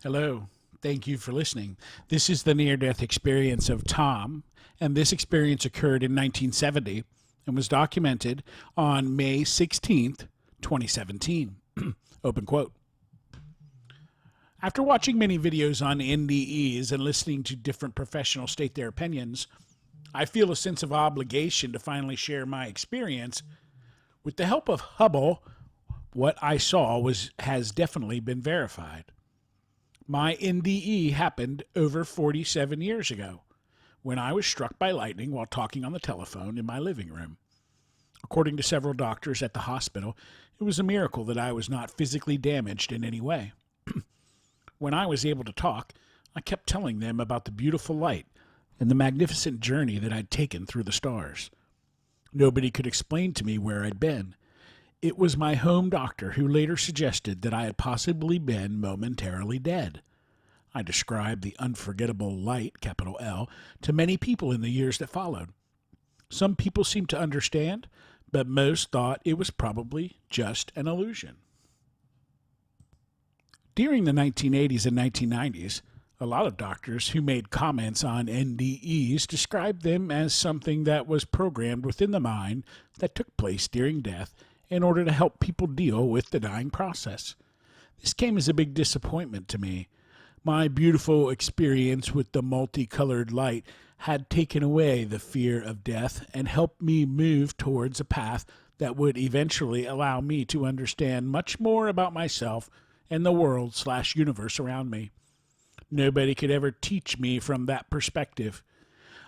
Hello. Thank you for listening. This is the near-death experience of Tom, and this experience occurred in 1970 and was documented on May 16th, 2017. Open quote. After watching many videos on NDEs and listening to different professionals state their opinions, I feel a sense of obligation to finally share my experience. With the help of Hubble, what I saw has definitely been verified. My NDE happened over 47 years ago when I was struck by lightning while talking on the telephone in my living room. According to several doctors at the hospital, it was a miracle that I was not physically damaged in any way. When I was able to talk, I kept telling them about the beautiful light and the magnificent journey that I'd taken through the stars. Nobody could explain to me where I'd been. It was my home doctor who later suggested that I had possibly been momentarily dead. I described the unforgettable light, capital L, to many people in the years that followed. Some people seemed to understand, but most thought it was probably just an illusion. During the 1980s and 1990s, a lot of doctors who made comments on NDEs described them as something that was programmed within the mind that took place during death in order to help people deal with the dying process. This came as a big disappointment to me. My beautiful experience with the multicolored light had taken away the fear of death and helped me move towards a path that would eventually allow me to understand much more about myself and the world/universe around me. Nobody could ever teach me from that perspective.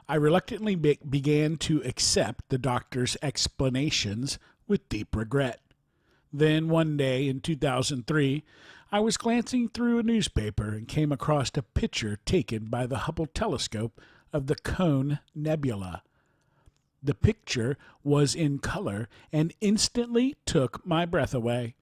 I reluctantly began to accept the doctor's explanations with deep regret. Then one day in 2003, I was glancing through a newspaper and came across a picture taken by the Hubble telescope of the Cone Nebula. The picture was in color and instantly took my breath away.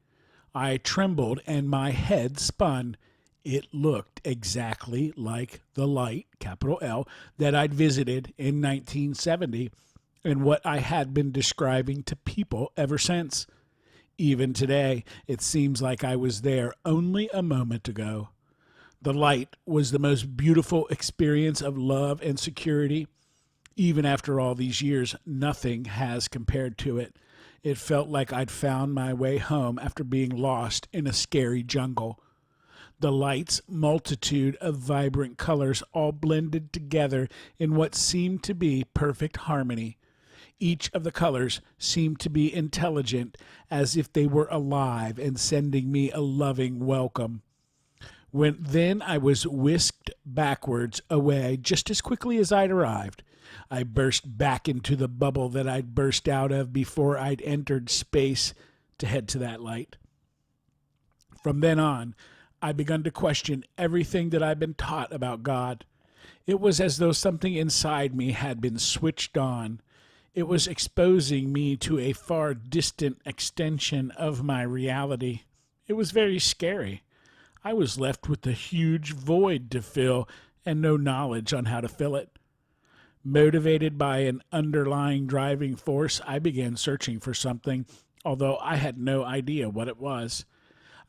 I trembled and my head spun. It looked exactly like the light, capital L, that I'd visited in 1970 and what I had been describing to people ever since. Even today, it seems like I was there only a moment ago. The light was the most beautiful experience of love and security. Even after all these years, nothing has compared to it. It felt like I'd found my way home after being lost in a scary jungle. The light's multitude of vibrant colors all blended together in what seemed to be perfect harmony. Each of the colors seemed to be intelligent, as if they were alive and sending me a loving welcome. Then I was whisked backwards away just as quickly as I'd arrived. I burst back into the bubble that I'd burst out of before I'd entered space to head to that light. From then on, I began to question everything that I'd been taught about God. It was as though something inside me had been switched on. It was exposing me to a far distant extension of my reality. It was very scary. I was left with a huge void to fill and no knowledge on how to fill it. Motivated by an underlying driving force, I began searching for something, although I had no idea what it was.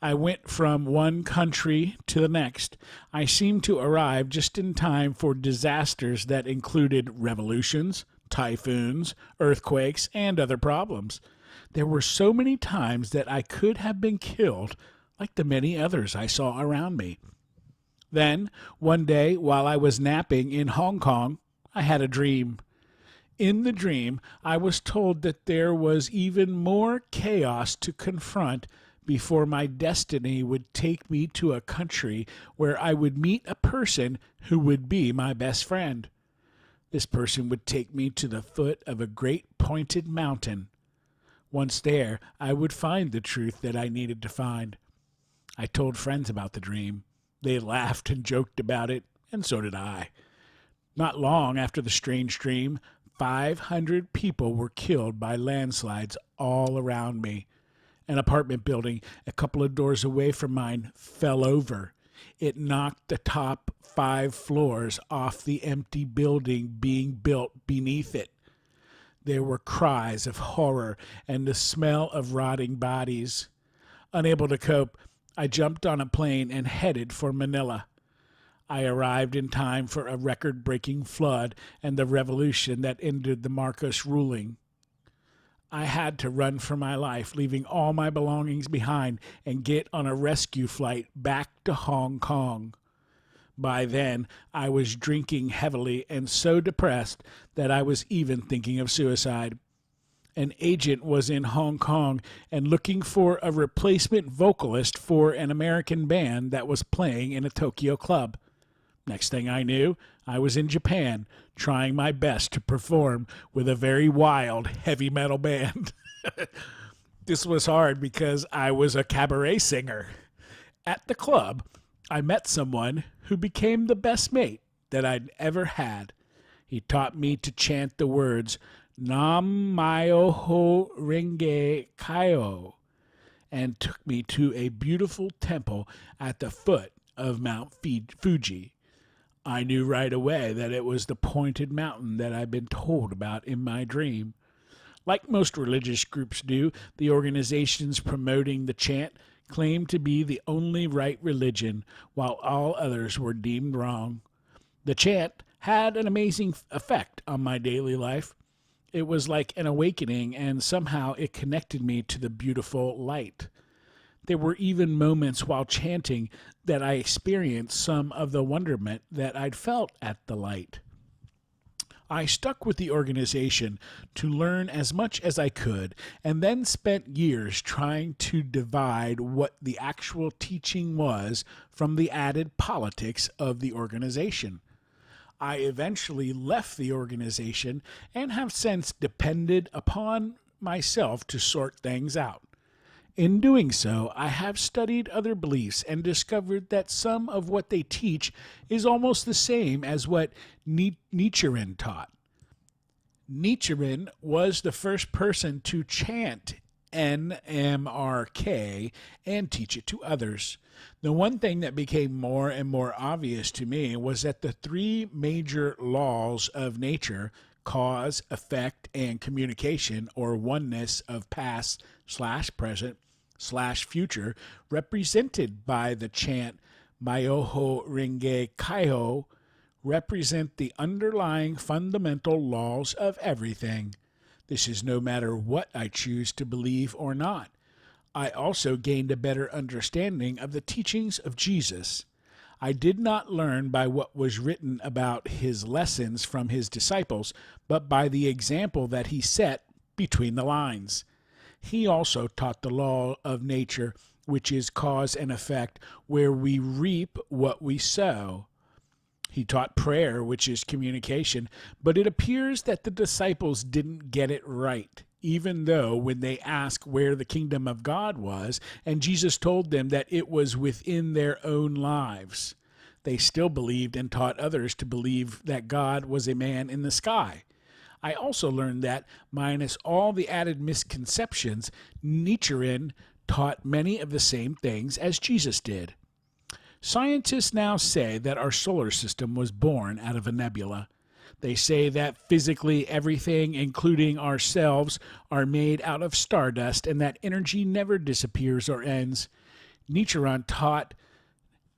I went from one country to the next. I seemed to arrive just in time for disasters that included revolutions, typhoons, earthquakes, and other problems. There were so many times that I could have been killed, like the many others I saw around me. Then, one day, while I was napping in Hong Kong, I had a dream. In the dream, I was told that there was even more chaos to confront before my destiny would take me to a country where I would meet a person who would be my best friend. This person would take me to the foot of a great pointed mountain. Once there, I would find the truth that I needed to find. I told friends about the dream. They laughed and joked about it, and so did I. Not long after the strange dream, 500 people were killed by landslides all around me. An apartment building a couple of doors away from mine fell over. It knocked the top 5 floors off the empty building being built beneath it. There were cries of horror and the smell of rotting bodies. Unable to cope, I jumped on a plane and headed for Manila. I arrived in time for a record-breaking flood and the revolution that ended the Marcos ruling. I had to run for my life, leaving all my belongings behind, and get on a rescue flight back to Hong Kong. By then, I was drinking heavily and so depressed that I was even thinking of suicide. An agent was in Hong Kong and looking for a replacement vocalist for an American band that was playing in a Tokyo club. Next thing I knew, I was in Japan, trying my best to perform with a very wild heavy metal band. This was hard because I was a cabaret singer. At the club, I met someone who became the best mate that I'd ever had. He taught me to chant the words, Nam myoho-renge-kyo, and took me to a beautiful temple at the foot of Mount Fuji. I knew right away that it was the pointed mountain that I'd been told about in my dream. Like most religious groups do, the organizations promoting the chant claimed to be the only right religion, while all others were deemed wrong. The chant had an amazing effect on my daily life. It was like an awakening, and somehow it connected me to the beautiful light. There were even moments while chanting that I experienced some of the wonderment that I'd felt at the light. I stuck with the organization to learn as much as I could, and then spent years trying to divide what the actual teaching was from the added politics of the organization. I eventually left the organization and have since depended upon myself to sort things out. In doing so, I have studied other beliefs and discovered that some of what they teach is almost the same as what Nichiren taught. Nichiren was the first person to chant NMRK and teach it to others. The one thing that became more and more obvious to me was that the three major laws of nature, cause, effect, and communication, or oneness of past/present/future, represented by the chant myoho-renge-kyo, represent the underlying fundamental laws of everything. This is no matter what I choose to believe or not. I also gained a better understanding of the teachings of Jesus. I did not learn by what was written about his lessons from his disciples, but by the example that he set between the lines. He also taught the law of nature, which is cause and effect, where we reap what we sow. He taught prayer, which is communication, but it appears that the disciples didn't get it right, even though when they asked where the kingdom of God was, and Jesus told them that it was within their own lives, they still believed and taught others to believe that God was a man in the sky. I also learned that, minus all the added misconceptions, Nichiren taught many of the same things as Jesus did. Scientists now say that our solar system was born out of a nebula. They say that physically everything, including ourselves, are made out of stardust and that energy never disappears or ends. Nichiren taught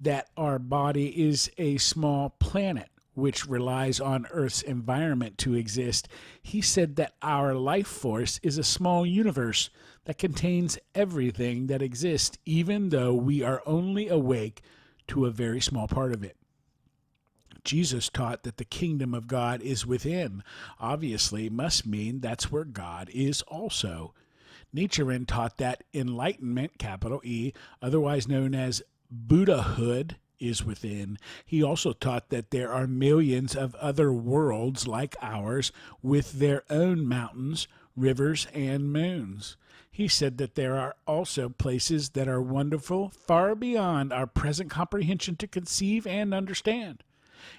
that our body is a small planet which relies on Earth's environment to exist. He said that our life force is a small universe that contains everything that exists, even though we are only awake to a very small part of it. Jesus taught that the kingdom of God is within. Obviously, must mean that's where God is also. Nichiren taught that enlightenment, capital E, otherwise known as Buddhahood, is within. He also taught that there are millions of other worlds like ours with their own mountains, rivers, and moons. He said that there are also places that are wonderful, far beyond our present comprehension to conceive and understand.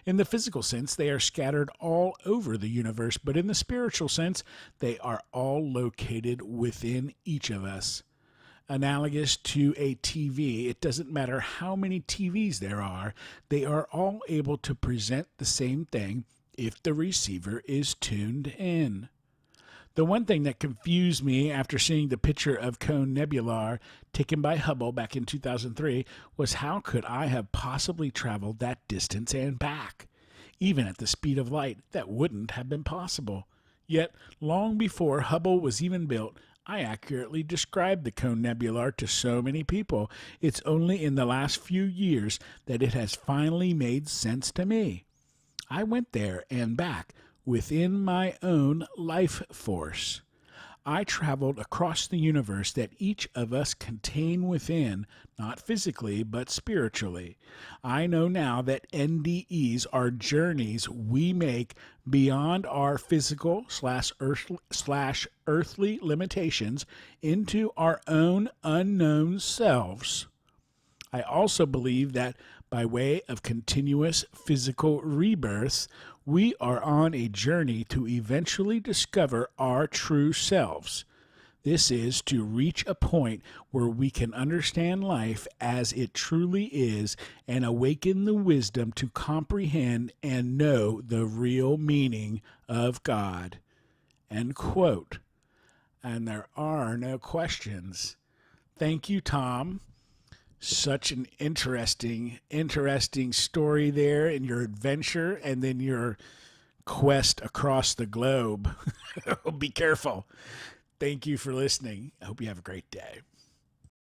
In the physical sense, they are scattered all over the universe, but in the spiritual sense, they are all located within each of us. Analogous to a TV, it doesn't matter how many TVs there are, they are all able to present the same thing if the receiver is tuned in. The one thing that confused me after seeing the picture of Cone Nebula taken by Hubble back in 2003 was how could I have possibly traveled that distance and back? Even at the speed of light, that wouldn't have been possible. Yet, long before Hubble was even built, I accurately described the Cone Nebula to so many people. It's only in the last few years that it has finally made sense to me. I went there and back within my own life force. I traveled across the universe that each of us contain within, not physically, but spiritually. I know now that NDEs are journeys we make beyond our physical slash earthly limitations into our own unknown selves. I also believe that by way of continuous physical rebirths, we are on a journey to eventually discover our true selves. This is to reach a point where we can understand life as it truly is and awaken the wisdom to comprehend and know the real meaning of God. End quote. And there are no questions. Thank you, Tom. Such an interesting story there in your adventure and then your quest across the globe. Be careful. Thank you for listening. I hope you have a great day.